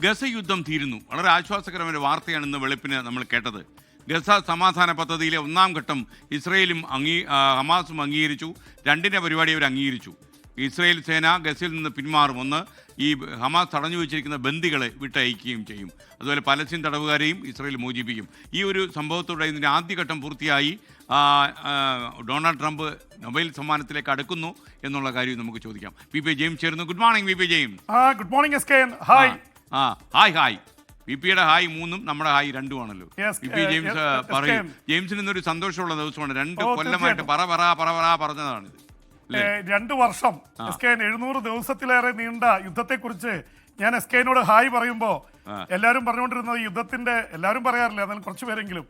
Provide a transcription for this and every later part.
Gaza യുദ്ധം തീരുന്നു. വളരെ ആശ്വാസകരമായ ഒരു വാർത്തയാണ് ഇന്ന് വെളുപ്പിന് നമ്മൾ കേട്ടത്. ഗസ സമാധാന പദ്ധതിയിലെ ഒന്നാം ഘട്ടം ഇസ്രയേലും ഹമാസും അംഗീകരിച്ചു. രണ്ടിൻ്റെ പരിപാടി അവർ അംഗീകരിച്ചു. ഇസ്രയേൽ സേന ഗസയിൽ നിന്ന് പിന്മാറും. ഒന്ന്, ഈ ഹമാസ് തടഞ്ഞു വെച്ചിരിക്കുന്ന ബന്ദികളെ വിട്ടയക്കുകയും ചെയ്യും. അതുപോലെ പലസ്തീൻ തടവുകാരെയും ഇസ്രയേൽ മോചിപ്പിക്കും. ഈ ഒരു സംഭവത്തോടെ ഇതിൻ്റെ ആദ്യഘട്ടം പൂർത്തിയായി. ഡൊണാൾഡ് ട്രംപ് നൊബേൽ സമ്മാനത്തിലേക്ക് അടുക്കുന്നു എന്നുള്ള കാര്യം നമുക്ക് ചോദിക്കാം. വി.പി. ജെയിംസ് ചേരുന്നു. Good morning VP. James. Good morning എസ്കെൻ. ഹായ്. ഹായ്. വി.പിയുടെ ഹായ് 3-ഉം നമ്മുടെ ഹായ് 2-ഉം ആണല്ലോ. വി.പി. ജെയിംസ് പറയും. ജെയിംസിന് ഇന്നൊരു സന്തോഷമുള്ള ദിവസമാണ്. 2 കൊല്ലമായിട്ട് പറഞ്ഞതാണിത്. 2 വർഷം എസ്കെൻ 700 ദിവസത്തിലേറെ നീണ്ട യുദ്ധത്തെക്കുറിച്ച് ഞാൻ എസ്കെനോട് ഹായ് പറയുമ്പോൾ എല്ലാവരും പറഞ്ഞുകൊണ്ടിരുന്നത് യുദ്ധത്തിന്റെ, എല്ലാവരും പറയാറില്ല, എന്നാൽ കുറച്ച് പേരെങ്കിലും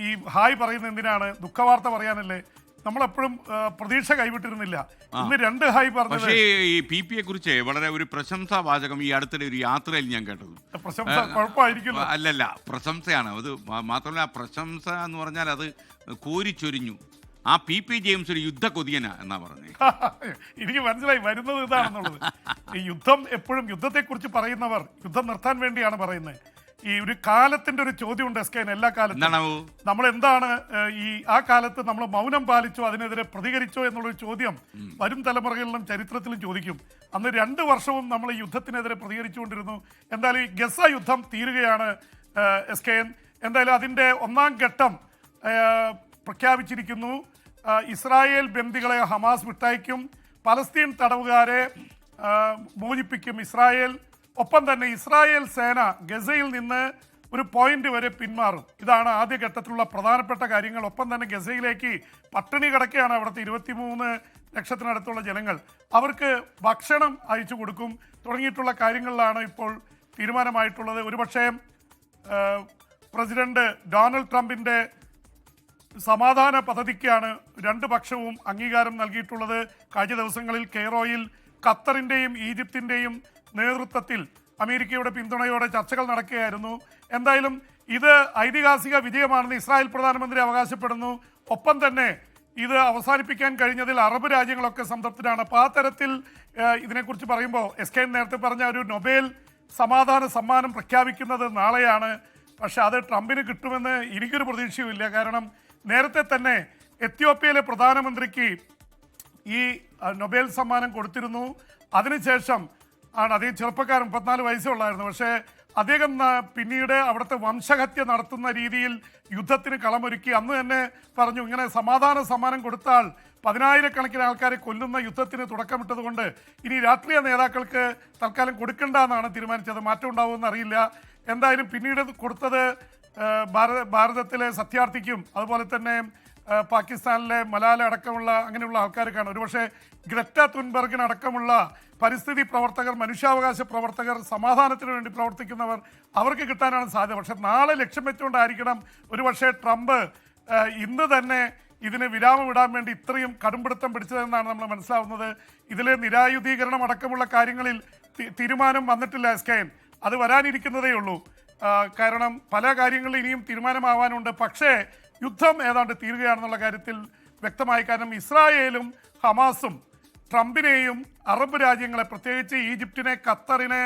ഈ ഹായ് പറയുന്നത് എന്തിനാണ്? ദുഃഖവാർത്ത പറയാനല്ലേ? നമ്മളെപ്പോഴും പ്രതീക്ഷ കൈവിട്ടിരുന്നില്ല. ഇന്ന് 2 ഹായ് പറഞ്ഞു. പക്ഷേ ഈ പി.പിയെ കുറിച്ച് വളരെ ഒരു പ്രശംസാ വാചകം ഈ അടുത്തിടെ ഒരു യാത്രയിൽ ഞാൻ കേട്ടത്. പ്രശംസ കുഴപ്പമായിരിക്കും. അല്ലല്ല, പ്രശംസയാണ് അത്. മാത്രമല്ല, പ്രശംസ എന്ന് പറഞ്ഞാൽ അത് കോരിച്ചൊരിഞ്ഞു. ആ പി.പി. ജെയിംസ് ഒരു യുദ്ധ കൊതിയനാ എന്നാ പറഞ്ഞത്. എനിക്ക് മനസ്സിലായി വരുന്നത് ഇതാണെന്നുള്ളത്. ഈ യുദ്ധം എപ്പോഴും യുദ്ധത്തെക്കുറിച്ച് പറയുന്നവർ യുദ്ധം നിർത്താൻ വേണ്ടിയാണ് പറയുന്നത്. ഈ ഒരു കാലത്തിന്റെ ഒരു ചോദ്യമുണ്ട് എസ്കെൻ. എല്ലാ കാലത്തും നമ്മൾ എന്താണ് ആ കാലത്ത് നമ്മൾ മൗനം പാലിച്ചോ, അതിനെതിരെ പ്രതികരിച്ചോ എന്നുള്ളൊരു ചോദ്യം വരും തലമുറകളിലും ചരിത്രത്തിലും ചോദിക്കും. അന്ന് 2 വർഷവും നമ്മൾ ഈ യുദ്ധത്തിനെതിരെ പ്രതികരിച്ചുകൊണ്ടിരുന്നു. എന്തായാലും ഈ ഗസ യുദ്ധം തീരുകയാണ് എസ്കെൻ. എന്തായാലും അതിന്റെ 1-ാം ഘട്ടം പ്രഖ്യാപിച്ചിരിക്കുന്നു. ഇസ്രായേൽ ബന്ദികളെ ഹമാസ് വിട്ടയക്കും. പലസ്തീൻ തടവുകാരെ മോചിപ്പിക്കും ഇസ്രായേൽ. ഒപ്പം തന്നെ ഇസ്രായേൽ സേന ഗസയിൽ നിന്ന് ഒരു പോയിന്റ് വരെ പിന്മാറും. ഇതാണ് ആദ്യഘട്ടത്തിലുള്ള പ്രധാനപ്പെട്ട കാര്യങ്ങൾ. ഒപ്പം തന്നെ ഗസയിലേക്ക് പട്ടിണി കിടക്കുകയാണ് അവിടുത്തെ 23 ലക്ഷത്തിനടുത്തുള്ള ജനങ്ങൾ. അവർക്ക് ഭക്ഷണം അയച്ചു കൊടുക്കും. തുടങ്ങിയിട്ടുള്ള കാര്യങ്ങളിലാണ് ഇപ്പോൾ തീരുമാനമായിട്ടുള്ളത്. ഒരുപക്ഷെ പ്രസിഡന്റ് ഡൊണാൾഡ് ട്രംപിന്റെ സമാധാന പദ്ധതിക്കാണ് 2 പക്ഷവും അംഗീകാരം നൽകിയിട്ടുള്ളത്. കഴിഞ്ഞ ദിവസങ്ങളിൽ കെയ്റോയിൽ ഖത്തറിൻ്റെയും ഈജിപ്തിൻ്റെയും നേതൃത്വത്തിൽ അമേരിക്കയുടെ പിന്തുണയോടെ ചർച്ചകൾ നടക്കുകയായിരുന്നു. എന്തായാലും ഇത് ഐതിഹാസിക വിജയമാണെന്ന് ഇസ്രായേൽ പ്രധാനമന്ത്രി അവകാശപ്പെടുന്നു. ഒപ്പം തന്നെ ഇത് അവസാനിപ്പിക്കാൻ കഴിഞ്ഞതിൽ അറബ് രാജ്യങ്ങളൊക്കെ സംതൃപ്തരാണ്. അപ്പോൾ ആ തരത്തിൽ ഇതിനെക്കുറിച്ച് പറയുമ്പോൾ എസ്കെൻ നേരത്തെ പറഞ്ഞ ഒരു നൊബേൽ സമാധാന സമ്മാനം പ്രഖ്യാപിക്കുന്നത് നാളെയാണ്. പക്ഷെ അത് ട്രംപിന് കിട്ടുമെന്ന് എനിക്കൊരു പ്രതീക്ഷയുമില്ല. കാരണം നേരത്തെ തന്നെ എത്യോപ്യയിലെ പ്രധാനമന്ത്രിക്ക് ഈ നൊബേൽ സമ്മാനം കൊടുത്തിരുന്നു. അതിനുശേഷം ആണ് അദ്ദേഹം ചെറുപ്പക്കാരൻ, 34 വയസ്സേ ഉള്ളായിരുന്നു. പക്ഷേ അദ്ദേഹം പിന്നീട് അവിടുത്തെ വംശഹത്യ നടത്തുന്ന രീതിയിൽ യുദ്ധത്തിന് കളമൊരുക്കി. അന്ന് തന്നെ പറഞ്ഞു, ഇങ്ങനെ സമാധാന സമ്മാനം കൊടുത്താൽ 10,000-കണക്കിന് ആൾക്കാരെ കൊല്ലുന്ന യുദ്ധത്തിന് തുടക്കമിട്ടതുകൊണ്ട് ഇനി രാഷ്ട്രീയ നേതാക്കൾക്ക് തൽക്കാലം കൊടുക്കണ്ട എന്നാണ് തീരുമാനിച്ചത്. മാറ്റം ഉണ്ടാവുമെന്ന് അറിയില്ല. എന്തായാലും പിന്നീട് കൊടുത്തത് ഭാരതത്തിലെ സത്യാർത്ഥിക്കും അതുപോലെ തന്നെ പാകിസ്ഥാനിലെ മലാല അടക്കമുള്ള അങ്ങനെയുള്ള ആൾക്കാർക്കാണ്. ഒരുപക്ഷെ ഗ്രറ്റ തുൻബർഗിനടക്കമുള്ള പരിസ്ഥിതി പ്രവർത്തകർ, മനുഷ്യാവകാശ പ്രവർത്തകർ, സമാധാനത്തിന് വേണ്ടി പ്രവർത്തിക്കുന്നവർ, അവർക്ക് കിട്ടാനാണ് സാധ്യത. പക്ഷെ നാളെ ലക്ഷ്യം വെച്ചുകൊണ്ടായിരിക്കണം ഒരുപക്ഷെ ട്രംപ് ഇന്ന് തന്നെ ഇതിന് വിരാമമിടാൻ വേണ്ടി ഇത്രയും കടുംപിടുത്തം പിടിച്ചതെന്നാണ് നമ്മൾ മനസ്സിലാവുന്നത്. ഇതിലെ നിരായുധീകരണം അടക്കമുള്ള കാര്യങ്ങളിൽ തീരുമാനം വന്നിട്ടില്ല എസ്കെൻ. അത് വരാനിരിക്കുന്നതേ ഉള്ളൂ. കാരണം പല കാര്യങ്ങളിൽ ഇനിയും തീരുമാനമാവാനുണ്ട്. പക്ഷേ യുദ്ധം ഏതാണ്ട് തീരുകയാണെന്നുള്ള കാര്യത്തിൽ വ്യക്തമായി. കാരണം ഇസ്രായേലും ഹമാസും ട്രംപിനെയും അറബ് രാജ്യങ്ങളെ, പ്രത്യേകിച്ച് ഈജിപ്തിനെ, ഖത്തറിനെ,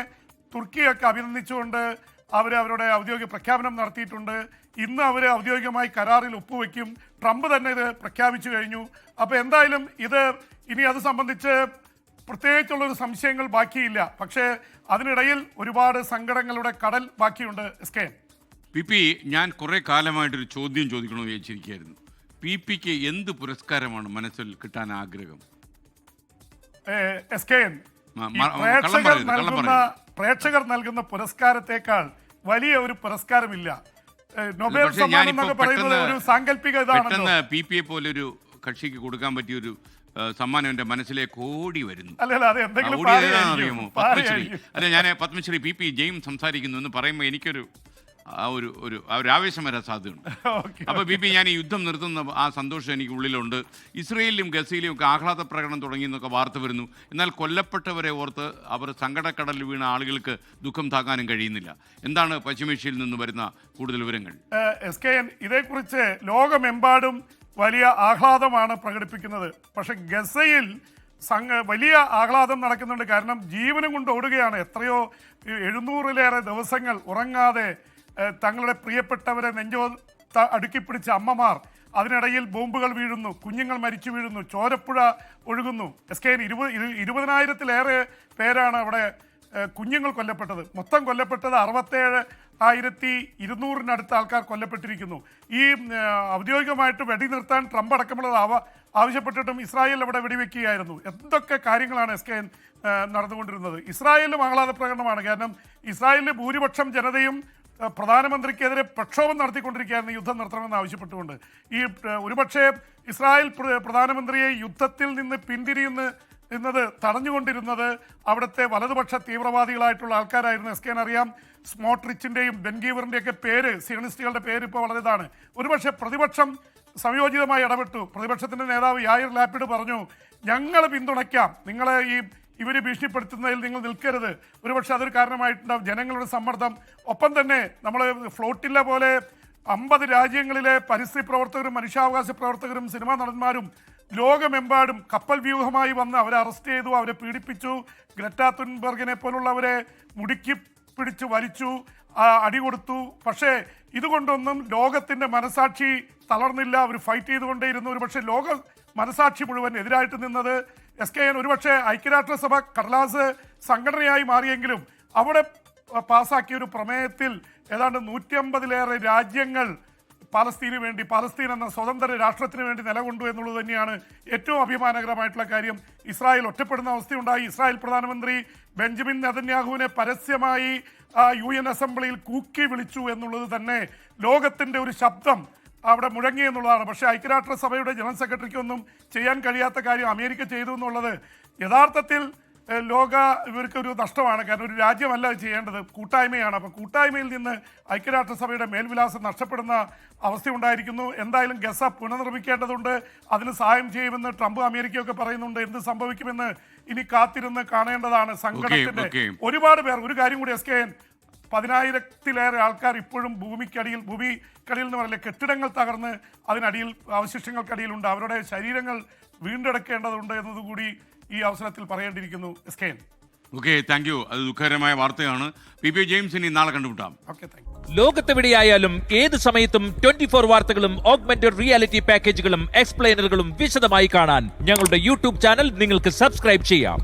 തുർക്കിയൊക്കെ അഭിനന്ദിച്ചുകൊണ്ട് അവരുടെ ഔദ്യോഗിക പ്രഖ്യാപനം നടത്തിയിട്ടുണ്ട്. ഇന്ന് അവർ ഔദ്യോഗികമായി കരാറിൽ ഒപ്പുവെക്കും. ട്രംപ് തന്നെ ഇത് പ്രഖ്യാപിച്ചു കഴിഞ്ഞു. അപ്പോൾ എന്തായാലും ഇത് ഇനി അത് സംബന്ധിച്ച് പ്രത്യേകിച്ചുള്ളൊരു സംശയങ്ങൾ ബാക്കിയില്ല. പക്ഷേ അതിനിടയിൽ ഒരുപാട് സങ്കടങ്ങളുടെ കടൽ ബാക്കിയുണ്ട് എസ്കെൻ. പി.പി, ഞാൻ കുറെ കാലമായിട്ടൊരു ചോദ്യം ചോദിക്കണമെന്ന് വിചാരിച്ചിരിക്കുകയായിരുന്നു. പി.പിക്ക് എന്ത് പുരസ്കാരമാണ് മനസ്സിൽ കിട്ടാൻ ആഗ്രഹം? എസ്കെൻ, പ്രേക്ഷകർ നൽകുന്ന പുരസ്കാരത്തെക്കാൾ വലിയ ഒരു പുരസ്കാരമില്ല. നൊബേൽ സമ്മാനം എന്നൊക്കെ പറയുന്നത് ഒരു സാങ്കല്പിക ഇതാണ്. പി.പിയെ പോലെ ഒരു കക്ഷിക്ക് കൊടുക്കാൻ പറ്റിയൊരു സമ്മാനം എൻ്റെ മനസ്സിലേക്ക് ഓടി വരുന്നു. അറിയുമോ? പത്മശ്രീ. അല്ല, ഞാൻ പത്മശ്രീ പി.പി. ജെയിംസ് സംസാരിക്കുന്നു എന്ന് പറയുമ്പോൾ എനിക്കൊരു ഒരു ആവേശം വരാൻ സാധ്യതയുണ്ട്. അപ്പോൾ പി.പി, ഞാൻ ഈ യുദ്ധം നിർത്തുന്ന ആ സന്തോഷം എനിക്ക് ഉള്ളിലുണ്ട്. ഇസ്രയേലിലും ഗസയിലും ഒക്കെ ആഹ്ലാദ പ്രകടനം തുടങ്ങിയെന്നൊക്കെ വാർത്ത വരുന്നു. എന്നാൽ കൊല്ലപ്പെട്ടവരെ ഓർത്ത് അവർ സങ്കടക്കടലിൽ വീണ ആളുകൾക്ക് ദുഃഖം താങ്ങാനും കഴിയുന്നില്ല. എന്താണ് പശ്ചിമേഷ്യയിൽ നിന്ന് വരുന്ന കൂടുതൽ വിവരങ്ങൾ? എസ്കെൻ, ഇതേക്കുറിച്ച് ലോകമെമ്പാടും വലിയ ആഹ്ലാദമാണ് പ്രകടിപ്പിക്കുന്നത്. പക്ഷെ ഗസയിൽ വലിയ ആഹ്ലാദം നടക്കുന്നുണ്ട്. കാരണം ജീവനും കൊണ്ട് ഓടുകയാണ്. എത്രയോ 700-ലേറെ ദിവസങ്ങൾ ഉറങ്ങാതെ തങ്ങളുടെ പ്രിയപ്പെട്ടവരെ നെഞ്ചോ അടുക്കിപ്പിടിച്ച അമ്മമാർ, അതിനിടയിൽ ബോംബുകൾ വീഴുന്നു, കുഞ്ഞുങ്ങൾ മരിച്ചു വീഴുന്നു, ചോരപ്പുഴ ഒഴുകുന്നു. SKN 20,000-ലേറെ പേരാണ് അവിടെ കുഞ്ഞുങ്ങൾ കൊല്ലപ്പെട്ടത്. മൊത്തം കൊല്ലപ്പെട്ടത് 67,200-നടുത്ത ആൾക്കാർ കൊല്ലപ്പെട്ടിരിക്കുന്നു. ഈ ഔദ്യോഗികമായിട്ട് വെടിനിർത്താൻ ട്രംപ് അടക്കമുള്ളത് ആവശ്യപ്പെട്ടിട്ടും ഇസ്രായേൽ അവിടെ വെടിവെക്കുകയായിരുന്നു. എന്തൊക്കെ കാര്യങ്ങളാണ് SKN നടന്നുകൊണ്ടിരുന്നത്. ഇസ്രായേലിലും ആഹ്ലാദ പ്രകടനമാണ്. കാരണം ഇസ്രായേലിലെ ഭൂരിപക്ഷം ജനതയും പ്രധാനമന്ത്രിക്കെതിരെ പ്രക്ഷോഭം നടത്തിക്കൊണ്ടിരിക്കുകയായിരുന്നു, യുദ്ധം നിർത്തണമെന്ന് ആവശ്യപ്പെട്ടുകൊണ്ട്. ഒരുപക്ഷെ ഇസ്രായേൽ പ്രധാനമന്ത്രിയെ യുദ്ധത്തിൽ നിന്ന് പിന്തിരിയുന്നത് തടഞ്ഞുകൊണ്ടിരുന്നത് അവിടുത്തെ വലതുപക്ഷ തീവ്രവാദികളായിട്ടുള്ള ആൾക്കാരായിരുന്നു. SKN അറിയാം, സ്മോട്രിച്ചിൻ്റെയും ബെൻഗീവറിൻ്റെയൊക്കെ പേര്, സിയണിസ്റ്റുകളുടെ പേര് ഇപ്പോൾ വളരെതാണ്. ഒരുപക്ഷെ പ്രതിപക്ഷം സംയോജിതമായി ഇടപെട്ടു. പ്രതിപക്ഷത്തിൻ്റെ നേതാവ് യായിർ ലാപ്പിഡ് പറഞ്ഞു, ഞങ്ങൾ പിന്തുണയ്ക്കാം, നിങ്ങളെ ഇവർ ഭീഷണിപ്പെടുത്തുന്നതിൽ നിങ്ങൾ നിൽക്കരുത്. ഒരുപക്ഷെ അതൊരു കാരണമായിട്ടുണ്ടാവും, ജനങ്ങളുടെ സമ്മർദ്ദം. ഒപ്പം തന്നെ നമ്മൾ ഫ്ലോട്ടില്ല പോലെ 50 രാജ്യങ്ങളിലെ പരിസ്ഥിതി പ്രവർത്തകരും മനുഷ്യാവകാശ പ്രവർത്തകരും സിനിമാ നടന്മാരും ലോകമെമ്പാടും കപ്പൽ വ്യൂഹമായി വന്ന് അവരെ അറസ്റ്റ് ചെയ്തു, അവരെ പീഡിപ്പിച്ചു. ഗ്രറ്റ തുൻബെർഗിനെ പോലുള്ളവരെ മുടുക്കി പിടിച്ചു വലിച്ചു, അടികൊടുത്തു. പക്ഷേ ഇതുകൊണ്ടൊന്നും ലോകത്തിൻ്റെ മനസാക്ഷി തളർന്നില്ല. അവർ ഫൈറ്റ് ചെയ്തുകൊണ്ടേയിരുന്നു. ഒരുപക്ഷെ ലോക മനസാക്ഷി മുഴുവൻ എതിരായിട്ട് നിന്നത് SKN ഒരുപക്ഷെ ഐക്യരാഷ്ട്രസഭ കടലാസ് സംഘടനയായി മാറിയെങ്കിലും അവിടെ പാസാക്കിയ ഒരു പ്രമേയത്തിൽ ഏതാണ്ട് 150-ലേറെ രാജ്യങ്ങൾ പാലസ്തീന് വേണ്ടി, പാലസ്തീൻ എന്ന സ്വതന്ത്ര രാഷ്ട്രത്തിന് വേണ്ടി നിലകൊണ്ടു എന്നുള്ളത് തന്നെയാണ് ഏറ്റവും അഭിമാനകരമായിട്ടുള്ള കാര്യം. ഇസ്രായേൽ ഒറ്റപ്പെടുന്ന അവസ്ഥയുണ്ടായി. ഇസ്രായേൽ പ്രധാനമന്ത്രി ബെഞ്ചമിൻ നെതന്യാഹുവിനെ പരസ്യമായി UN അസംബ്ലിയിൽ കൂക്കി വിളിച്ചു എന്നുള്ളത് തന്നെ ലോകത്തിൻ്റെ ഒരു ശബ്ദം അവിടെ മുഴങ്ങി എന്നുള്ളതാണ്. പക്ഷേ ഐക്യരാഷ്ട്രസഭയുടെ ജനറൽ സെക്രട്ടറിക്കൊന്നും ചെയ്യാൻ കഴിയാത്ത കാര്യം അമേരിക്ക ചെയ്തു എന്നുള്ളത് യഥാർത്ഥത്തിൽ ഇവർക്കൊരു നഷ്ടമാണ്. കാരണം ഒരു രാജ്യമല്ല ചെയ്യേണ്ടത്, കൂട്ടായ്മയാണ്. അപ്പോൾ കൂട്ടായ്മയിൽ നിന്ന് ഐക്യരാഷ്ട്രസഭയുടെ മേൽവിലാസം നഷ്ടപ്പെടുന്ന അവസ്ഥയുണ്ടായിരിക്കുന്നു. എന്തായാലും ഗസ പുനർനിർമ്മിക്കേണ്ടതുണ്ട്, അതിന് സഹായം ചെയ്യുമെന്ന് ട്രംപ് അമേരിക്കയൊക്കെ പറയുന്നുണ്ട്. എന്ത് സംഭവിക്കുമെന്ന് ഇനി കാത്തിരുന്ന് കാണേണ്ടതാണ്. സംഘടനത്തിന്റെ ഒരുപാട് പേർ, ഒരു കാര്യം കൂടി SKN, 10,000-ലേറെ ആൾക്കാർ ഇപ്പോഴും ഭൂമിക്കടിയിൽ എന്ന് പറയില്ല, കെട്ടിടങ്ങൾ തകർന്ന് അതിനടിയിൽ അവശിഷ്ടങ്ങൾക്കടിയിലുണ്ട്. അവരുടെ ശരീരങ്ങൾ വീണ്ടെടുക്കേണ്ടതുണ്ട് എന്നതുകൂടി ഈ അവസരത്തിൽ പറയേണ്ടിയിരിക്കുന്നു. SKN. Okay, thank you. അത് ദുഃഖകരമായ വാർത്തയാണ്. PP ജെയിംസ്, ഇനി നാളെ കണ്ടുമുട്ടാം. Okay, thank you. ലോകത്തെവിടെയായാലും ഏത് സമയത്തും 24 വാർത്തകളും ഓഗ്മെന്റഡ് റിയാലിറ്റി പാക്കേജുകളും എക്സ്പ്ലെയിനറുകളും വിശദമായി കാണാൻ ഞങ്ങളുടെ YouTube ചാനൽ നിങ്ങൾക്ക് സബ്സ്ക്രൈബ് ചെയ്യാം.